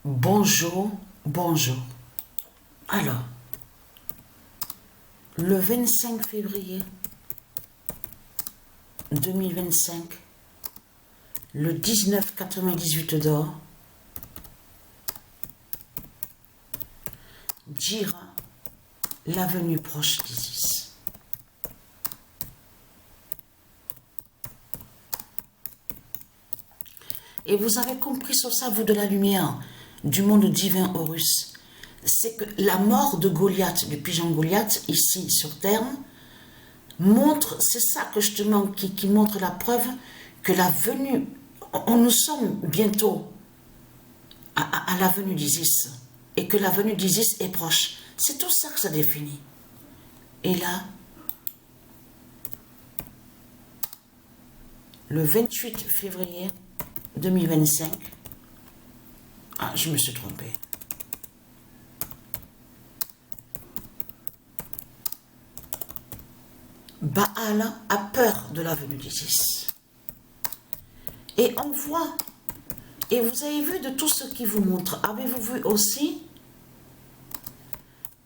Bonjour, bonjour. Alors, le 25 février 2025, le 1998 d'or, dira l'avenue proche d'Isis. Et vous avez compris sur ça, vous de la lumière, du monde divin Horus, c'est que la mort de Goliath, du pigeon Goliath, ici sur terre, montre, c'est ça que justement qui montre la preuve que la venue, nous sommes bientôt à la venue d'Isis, et que la venue d'Isis est proche. C'est tout ça que ça définit. Et là, le 28 février 2025, ah, je me suis trompée. Baal a peur de la venue d'Isis. Et on voit, et vous avez vu de tout ce qui vous montre, avez-vous vu aussi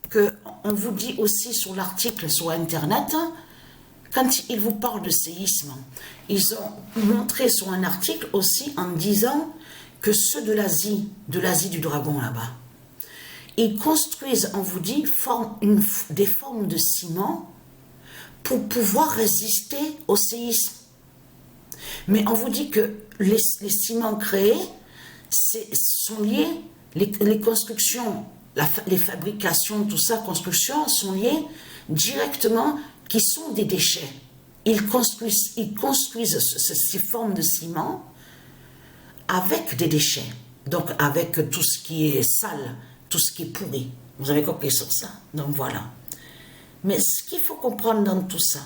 que on vous dit aussi sur l'article sur Internet, quand ils vous parlent de séisme, ils ont montré sur un article aussi en disant que ceux de l'Asie du dragon là-bas, ils construisent, on vous dit, des formes de ciment pour pouvoir résister au séisme. Mais on vous dit que les ciments créés sont liés, les constructions, les fabrications, tout ça, constructions, sont liées directement, qui sont des déchets. Ils construisent ces formes de ciment avec des déchets, donc avec tout ce qui est sale, tout ce qui est pourri. Vous avez compris sur ça, donc voilà. Mais ce qu'il faut comprendre dans tout ça,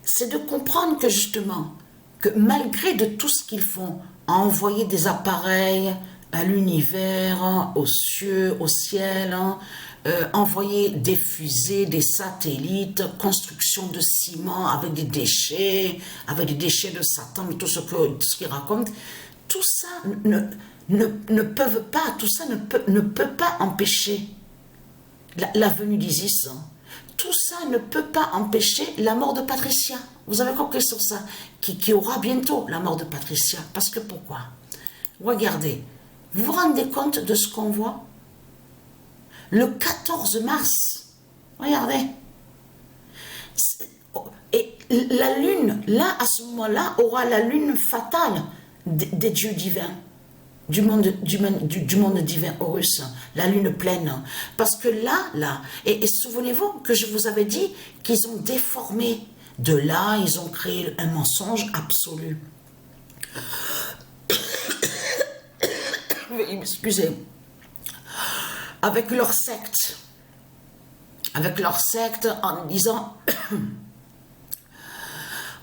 c'est de comprendre que justement, que malgré de tout ce qu'ils font, envoyer des appareils à l'univers, aux cieux, au ciel, envoyer des fusées, des satellites, construction de ciment avec des déchets de Satan, mais tout ce qu'ils racontent, tout ça ne peut pas empêcher la venue d'Isis. Tout ça ne peut pas empêcher la mort de Patricia. Vous avez compris sur ça, qui aura bientôt la mort de Patricia. Parce que pourquoi? Regardez, vous vous rendez compte de ce qu'on voit? Le 14 mars, regardez. Et la lune, là, à ce moment-là, aura la lune fatale des dieux divins. Du monde divin Horus, la lune pleine. Parce que là, et souvenez-vous que je vous avais dit qu'ils ont déformé. De là, ils ont créé un mensonge absolu. Excusez. Avec leur secte.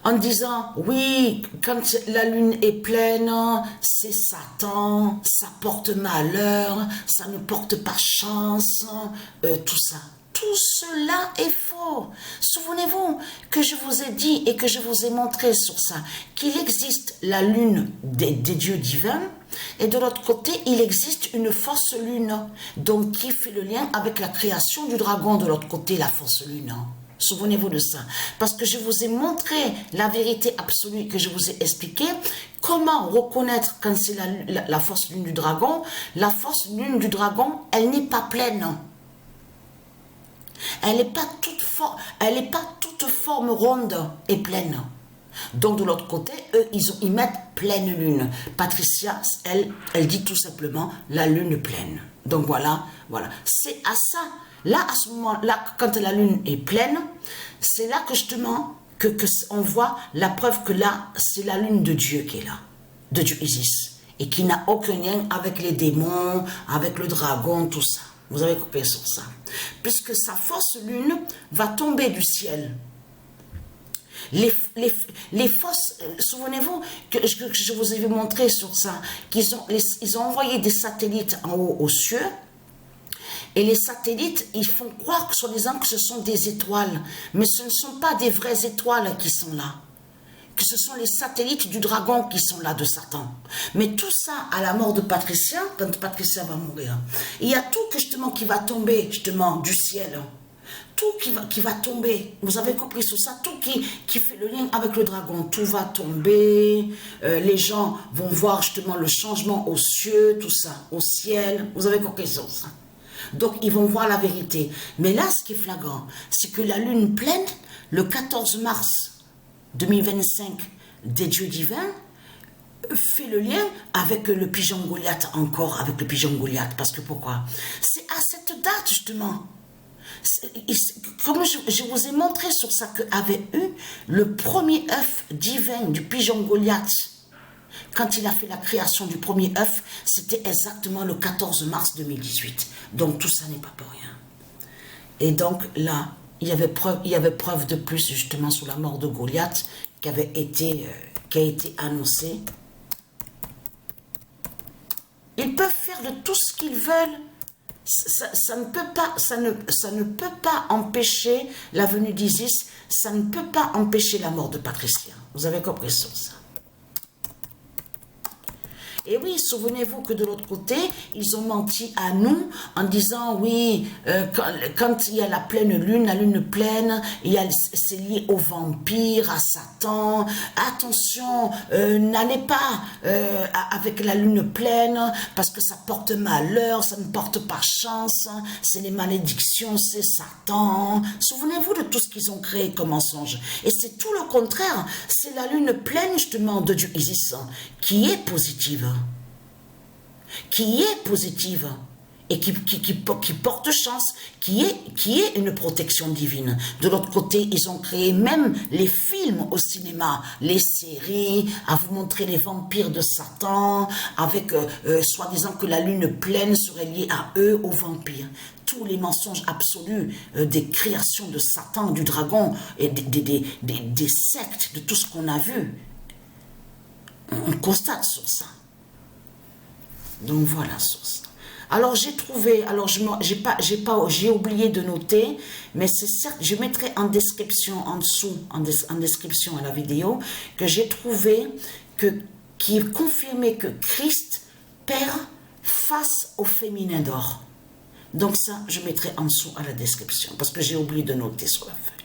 En disant, oui, quand la lune est pleine, c'est Satan, ça porte malheur, ça ne porte pas chance, tout ça. Tout cela est faux. Souvenez-vous que je vous ai dit et que je vous ai montré sur ça, qu'il existe la lune des dieux divins, et de l'autre côté, il existe une fausse lune, donc qui fait le lien avec la création du dragon de l'autre côté, la fausse lune. Souvenez-vous de ça, parce que je vous ai montré la vérité absolue, que je vous ai expliqué comment reconnaître quand c'est la fausse lune du dragon. La fausse lune du dragon, elle n'est pas pleine. Elle n'est pas toute forme ronde et pleine. Donc de l'autre côté, eux, ils mettent pleine lune. Patricia, elle dit tout simplement la lune pleine. Donc voilà. C'est à ça. Là, à ce moment-là, quand la lune est pleine, c'est là que justement on voit la preuve que là, c'est la lune de Dieu qui est là, de Dieu Isis, et qui n'a aucun lien avec les démons, avec le dragon, tout ça. Vous avez compris sur ça. Puisque sa fausse lune va tomber du ciel. Les fausses, souvenez-vous que je vous avais montré sur ça, ils ont envoyé des satellites en haut aux cieux. Et les satellites, ils font croire, soi-disant, que ce sont des étoiles. Mais ce ne sont pas des vraies étoiles qui sont là. que ce sont les satellites du dragon qui sont là de Satan. Mais tout ça, à la mort de Patricia, quand Patricia va mourir, il y a tout que justement qui va tomber justement du ciel. Tout qui va tomber, vous avez compris sur ça, tout qui fait le lien avec le dragon, tout va tomber, les gens vont voir justement le changement aux cieux, tout ça, au ciel, vous avez compris sur ça. Donc ils vont voir la vérité. Mais là, ce qui est flagrant, c'est que la lune pleine, le 14 mars 2025 des dieux divins, fait le lien avec le pigeon Goliath, encore avec le pigeon Goliath. Parce que pourquoi? C'est à cette date justement, comme je vous ai montré sur ça, qu'avait eu le premier œuf divin du pigeon Goliath, quand il a fait la création du premier œuf, c'était exactement le 14 mars 2018. Donc tout ça n'est pas pour rien. Et donc là, il y avait preuve de plus justement sur la mort de Goliath qui a été annoncée. Ils peuvent faire de tout ce qu'ils veulent. Ça ne peut pas empêcher la venue d'Isis, ça ne peut pas empêcher la mort de Patricia. Vous avez compris sur ça? Et oui, souvenez-vous que de l'autre côté, ils ont menti à nous en disant, oui, quand il y a la pleine lune, la lune pleine, c'est lié aux vampires, à Satan. Attention, n'allez pas avec la lune pleine, parce que ça porte malheur, ça ne porte pas chance, c'est les malédictions, c'est Satan. Souvenez-vous de tout ce qu'ils ont créé comme mensonge. Et c'est tout le contraire, c'est la lune pleine justement de Dieu Isis qui est positive. Et qui porte chance, qui est une protection divine. De l'autre côté, ils ont créé même les films au cinéma, les séries, à vous montrer les vampires de Satan, avec soi-disant que la lune pleine serait liée à eux, aux vampires. Tous les mensonges absolus des créations de Satan, du dragon, et des sectes, de tout ce qu'on a vu. On constate sur ça. Donc voilà sur ça. Alors j'ai trouvé, alors j'ai oublié de noter, mais c'est certes, je mettrai en description en dessous, en description à la vidéo, que j'ai trouvé qui est confirmé que Christ perd face au féminin d'or. Donc ça, je mettrai en dessous à la description, parce que j'ai oublié de noter sur la feuille.